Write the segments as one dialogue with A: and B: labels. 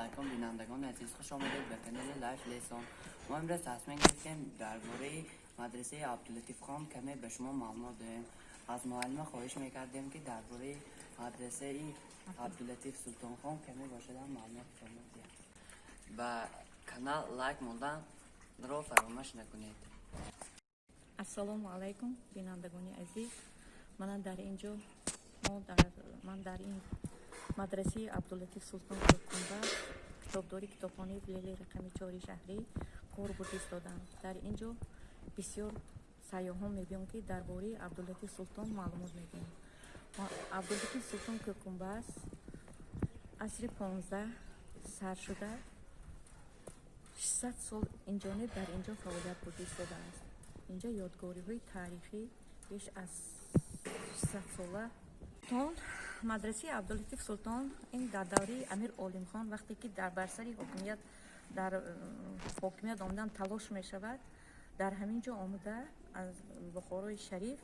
A: علیکم بینندگان عزیز، خوش آمدید به کانال لایف لیسون. ما امروز تصمیم گرفتیم درباره مدرسه عبدالاتیف خان کمی به شما معلومات دهیم. از معلم خواهش میکردیم که درباره مدرسه عبدالاتیف سلطان خان کمی باشه معلومات شما دهیم و کانال لایک موندن رو فراموش نکنید.
B: السلام علیکم بینندگان عزیز، من در اینجا در این مدرسه عبدالاتیف سلطان کوک گمباز کتابداری کتابخانه ویلی رقم 4 شهری کار بود ایستادم. در اینجا بسیار سیاحان میبینیم که درباره عبدالاتیف سلطان معلومات میدیم. عبدالاتیف سلطان کوک گمباز عصر 15 سر شده 600 سال اینجانب در اینجا فعالیت بود ایستاده است. اینجا یادگاری های تاریخی بیش از 600 ساله. مدرسه عبدالاتیف سلطان این در دوره امیر عالم خان وقتی که در برسری حاکمیت آمدن تلاش می شود، در همینجا آمده از بخارای شریف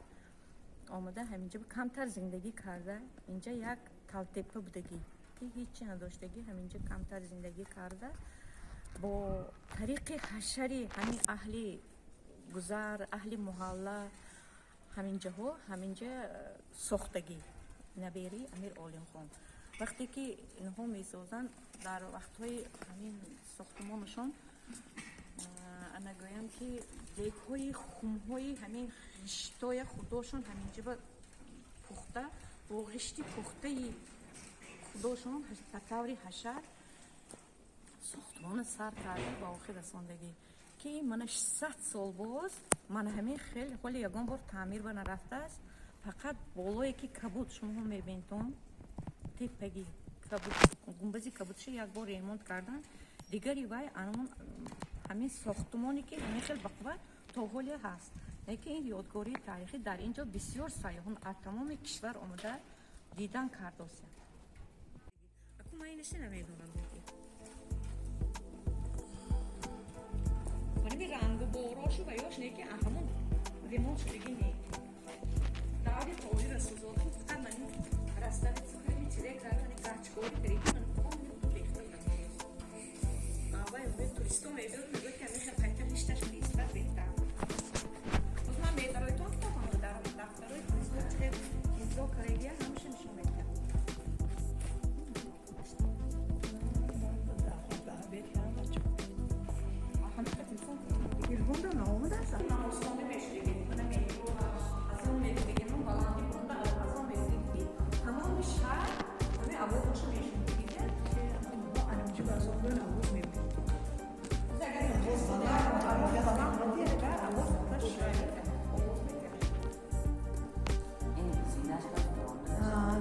B: آمده همینجا کمتر زندگی کرده. اینجا یک تلتپه بودگی که هیچی نداشتگی همینجا کمتر زندگی کرده. با طریق حشری همین اهل گذر اهل محله همینجا ساختگی نبیری امیر عالم خان. وقتی که اینها میسازن در وقتهای همین ساختمانشان انا گویم که دیگهای خمهای همین خشتای خودشون همینجا با پخته با خشتی پخته خودشون تطوری حشر ساختمان سر کرده با آخر رساندگی که من 600 سال باز من همین خیلی حالی ягон بار تعمیر به نرفته است. فقط بالایی که کبود شما هم میبینتون تپگی کبود گنبزی کبودش یک بار ریمونت کردن. دیگری وای همین ساختمانی که همین خیلی بکوات تا حالی هست. یکی این یادگاری تاریخی در اینجا بسیار سیاحان از تمام کشور آمده دیدن کرده است. اکو من اینشی نمیدونم ولی رنگ و باراشو و یاش نیکی همون ریمونت شدگی نیکی داری تاوری رسوزات فقط من این رستن خیلی تیره کردن گچگاری تریکی من کام ریخته آوای اوه توریستو میبید میگوی که همیشه قیمت هیچتش نیستر بهتر باز من میتروی تو هم در دفتروی توریستو چه اینجا کاریگیه همیشه نشون میدیم گرگون دو نامده است نامستانه میشنگید من میگو از اون میگیم اون بالانی بونده از اون میگیم تمام شهر همه عباد باشه میشنگید که ما انمجی باز اون دو ناموز میگیم اگر این روز باده عباد رو دیگه که عباد باشه
A: این زینش کنید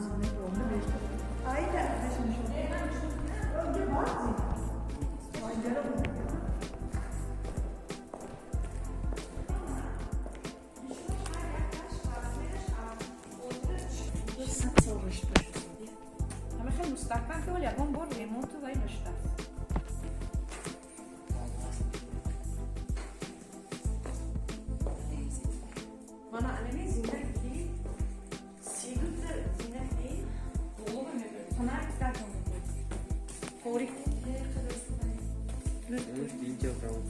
B: زینه برامده بیشتر آیده ازشون شده آیده بازی آیده رو بونده مستقبل که ولی ягон بار ریمونت و این داشته است. من علمی زینه که سیدوت زینه که بولو میبرد تنها کتاب میبرد فوری
A: اینجا برام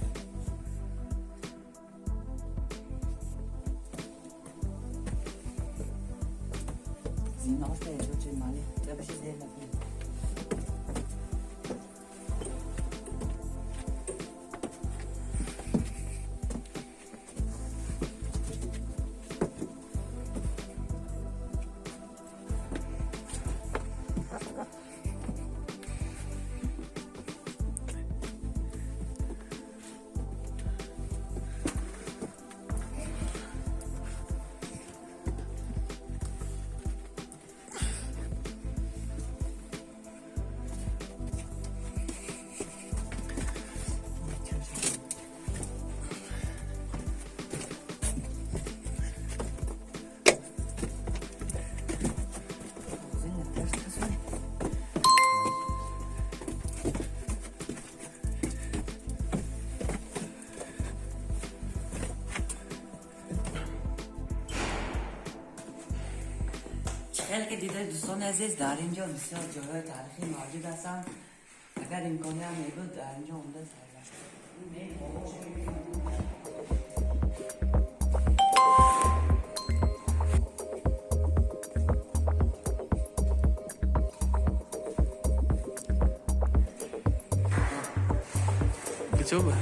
A: زینه هاست اینجا چه مالی بشه زیر نفید خیلی که دیده دوستان عزیز در اینجا بسیار جاهای تاریخی موجود هستند. اگر اگر امکانی هم میبود در اینجا عمده
C: Coba.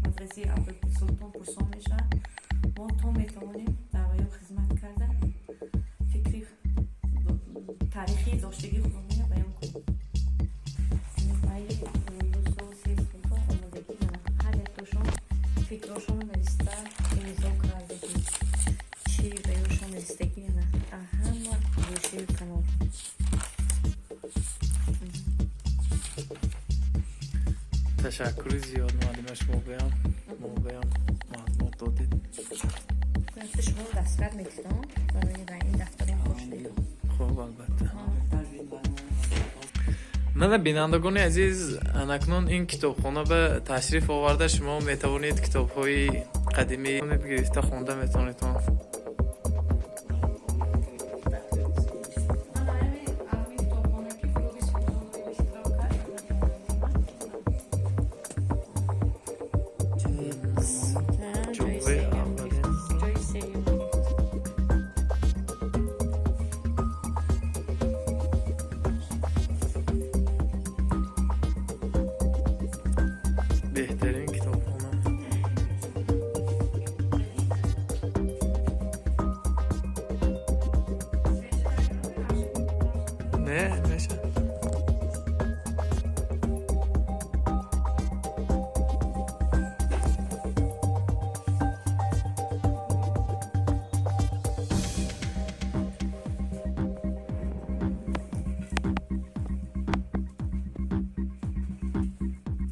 B: مدرسه عبدالاتیف سلطان پرسان میشه ما تا میتوانیم در ویاب خدمت کرده فکری تاریخی داشتگی خودمون رو بیان کنیم. برای دوستان سلطان آمادگی دارم هر یک دوشان فکراشان رو نوشته امضا کرده که چی بیاشان نوشتگی نه اهم و گوشه کانال.
C: تشکر زیاد معلم شما بیام معلومات دادید.
B: شما دستگاه میکنم برای این دفترم خوش دیدم.
C: خوب البته. من بینندگان عزیز اکنون این کتابخانه به تشریف آورده شما میتوانید کتاب‌های قدیمی گرفته خوانده میتونید. بهترین کتابخانه. نه نشه.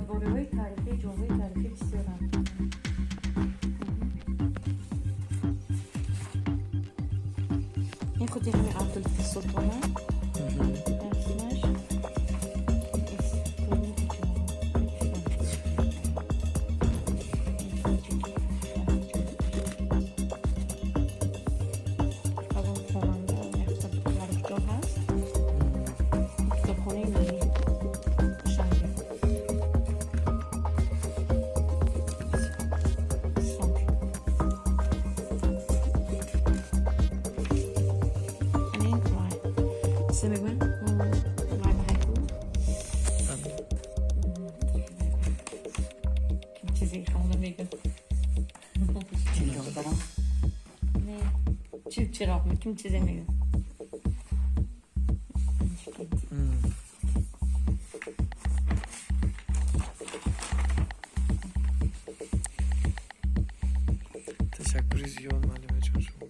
B: باروی تاریخی جمهوری تاریخی بسیارم. این خودی همین عبدالاتیف سلطانه. اسمش چراغ میکنم چیزی میگم.
C: تشکر زیاد معلم جان.